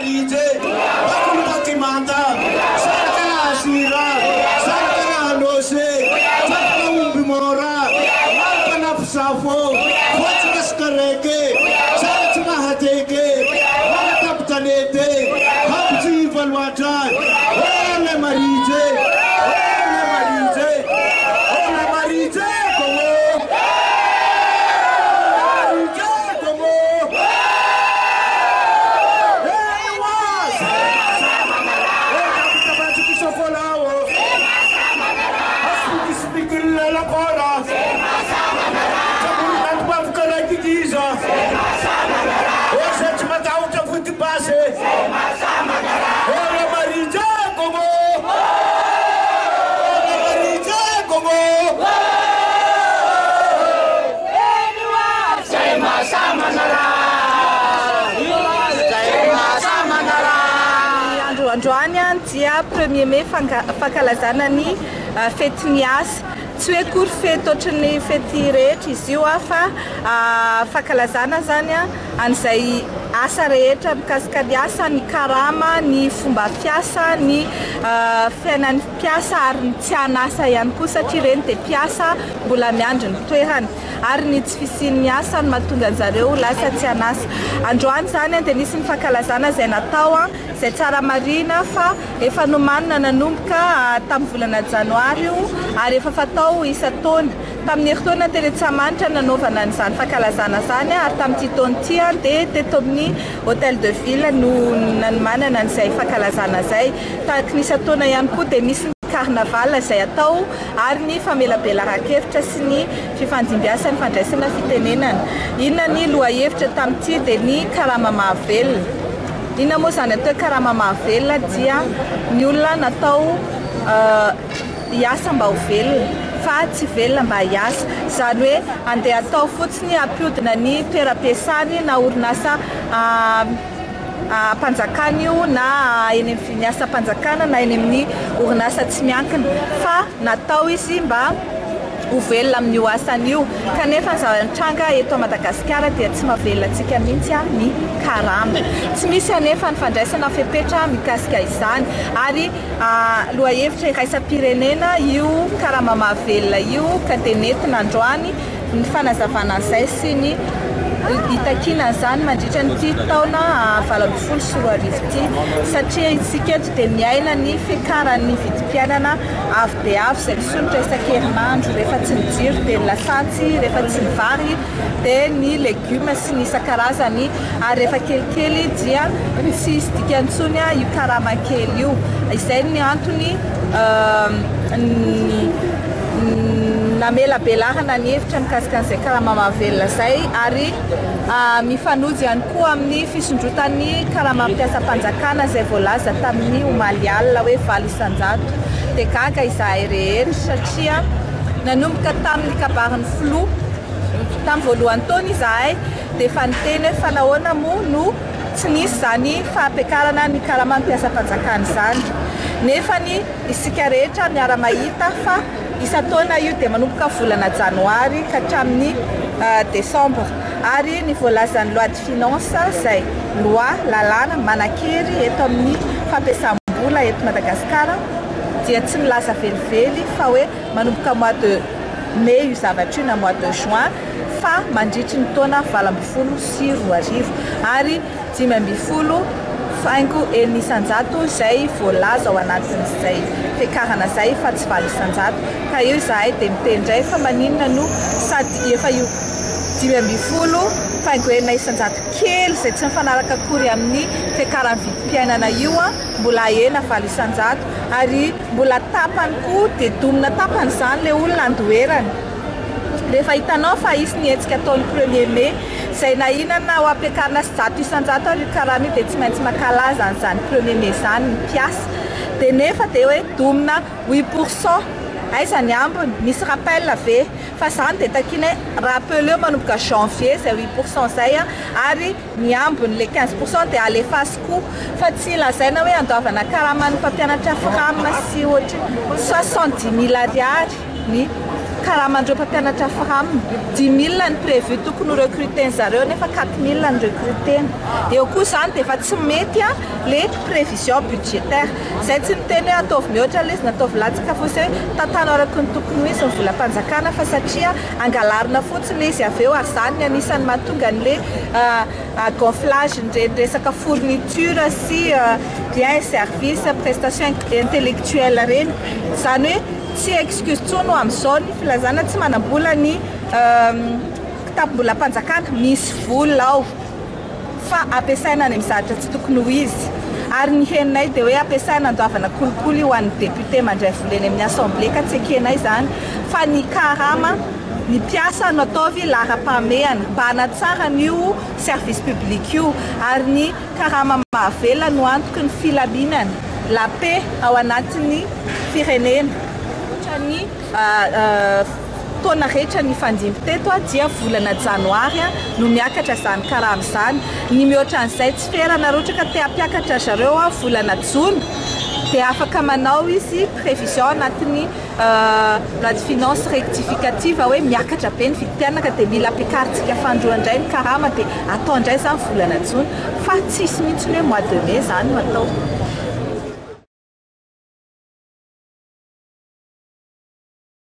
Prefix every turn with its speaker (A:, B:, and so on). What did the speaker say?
A: marije bakulu batimanta sakana asira sakana anose sakana umbimora sakana psafo sakana skareke sakana hateke sakana kaptanete hapji valwata ole marije
B: Androany dia 1er mai fankalazana ny fetin'ny asa tsy hoe kory fety ohatran'ny fety rehetra izy io fa fankalazana zany an'izay asa rehetra mikasika ny asa ny karama ny fomba fiasa ny fiainan'ny mpiasa ary ny tsy anasa ihany koa satria ireny dia mpiasa mbola miandry ny toerany ary ny tsy fisian'ny asa no mahatonga an'zareo lasa tsy anasa. Androany zany dia nisy ny fankalazana izay natao izay tsara marina fa efa nomanina nanomboka tamin'ny volana janoary ary efa fatao isa-taona. Tamin'ny herintaona Teletsamanitra nanaovana an'izany fankalazana zany ary tamin'ity taona ity dia teto amin'ny hôtel de ville no nanomanana an'izay fankalazana izay. Tahaka ny isa-taona ihany koa dia misy carnaval izay atao ary ny famelabelaran-kevitra sy ny fifandimbiasan'ny fandraisana fitenenana. Inona ny lohahevitra tamin'ity dia ny karama mahavelona. Inona moa zany atao karama mahavelona dia ny olona natao hiasa mba ho velona fa tsy velona mba hiasa, zany hoe andeha atao fotsiny ampihodina ny toeram-piasany na orinasa mpanjakana io na eny amin'ny ny asa mpanjakana na eny amin'ny orinasa tsy miankina fa natao izy mba ho velona amin'io asany io. Kanefa ny zava-nitranga eto Madagasikara dia tsy mahavelona antsika mihitsy ny karama. Tsy misy anefa ny fandraisana fepetra mikasika izany ary lohahevitra iraisam-pirenena io karama mahavelona io ka dia nentina androany ny fanazavana an'izay sy ny itakina zany mandritra nyity taona 2024 ity satria isika eto dia miaina ny fiakaran'ny vidim-piainana avo dia avo izay misonitra isan-kerinandro rehefa tsy ny jiro dia ny lasantsy, rehefa tsy ny vary dia ny legioma sy ny isan-karazany ary rehefa kelikely dia tsy isy dikantsony io karama kely io. Izay ny antony namelabelarana ny hevitra mikasika an'izay karama mahavelona izay ary mifanojo ihany koa amin'ny fisondrotan'ny karama mpiasa mpanjakana izay voalaza tamin'ny omaly alina hoe 7 isan-jato dia gaga izahay rehetra satria nanomboka tamin'ny kabarin'ny filoha tamin'ny voalohany taona izahay dia efa niteny hoe fanahoana moa no tsy nisy zany fampiakarana ny karama mpiasa mpanjakana izany. Nefa ny isika rehetra miara-mahita fa isa-taona io dia manomboka volana janoary ka hatramin'ny desambra ary ny voalazan'ny loi de finance izay loi lalàna manan-kery eto amin'ny fampiasam-bola eto Madagasikara dia tsy milaza velively fa hoe manomboka mois de mai io zavatra io na mois de juin fa mandritry ny taona 2024 ary 2020 faingo eny isan-jato izay voalaza ao anatin'izay fiakarana izay fa tsy 7 isan-jato ka io izahay dia mitendray fa maninona no sady efa io 2020 faingo enina isan-jato kely izay tsy mifanaraka akory amin'ny fiakaran'ny vidim-piainana io mbola ena 7 isan-jato ary mbola tapany koa dia domina tapany izany ilay olona andoherany. Rehefa hitanao fa isy ny hetsika taon'ny 1er mai izay na inona ho ampiakarina 100 isan-jato ary karama io dia tsy maintsy mankalaza an'izany 1er mai izany ny mpiasa dia nefa dia hoe domina 8%. Aiza ny ambiny misy rappel ave fa zany dia takina rappeleo manomboka janvier izay 8% izay ary ny ambiny le 15% dia alefaso koa fa tsy lazaina hoe andoavana karaman'ny mpampianatra frama sy ohatra 70 000 ariary ny karamandreo mpampianatra framiny 10 000 ny prévu tokony ho recruter zareo nefa 4 000 ny recruter eo koa zany dia efa tsy mety le prévision budgétaire zay tsy niteny hoe ataovy mihoatra le izy nataovy latsaka fotsy hoe tantana araka ny tokony ho izy ny volam-panjakana fa satria angalarina fotsiny izy aveo ary zany ny anisan'ny mahatonga an'le gonflage resaka fourniture sy bien service prestation intellectuelle reny zany hoe tsy excuse tsony amin'izao ny filazana tsy manambola ny kitapo-bolam-panjakana misy vola ao fa ampiasaina any amin'ny zavatra tsy tokony ho izy ary ny henay dia hoe ampiasaina andoavana kolikoly ho an'ny député mandray voleny amin'ny assemblée ka tsy henay zany fa ny karama ny piasa no ataovy lara-pameana mba hanatsara n'io service public io ary ny karama mahavela no antoky ny filaminana la paix ao anatin'ny firenena ny taona rehetra ny fandimby teto dia volana janoary no miakatra zany karama zany ny mihoatra an'izay tsy ferana roatra ka te hampiakatra zareo volana jona dia afaka manao izy prévision anatin'ny loi de finance rectificative hoe miakatra be ny vidim-pianaka dia mila ampiakaritsika fandroandray ny karama dia atao indray zany volana jona fa tsisy mihitsy hoe mois de mai zany matao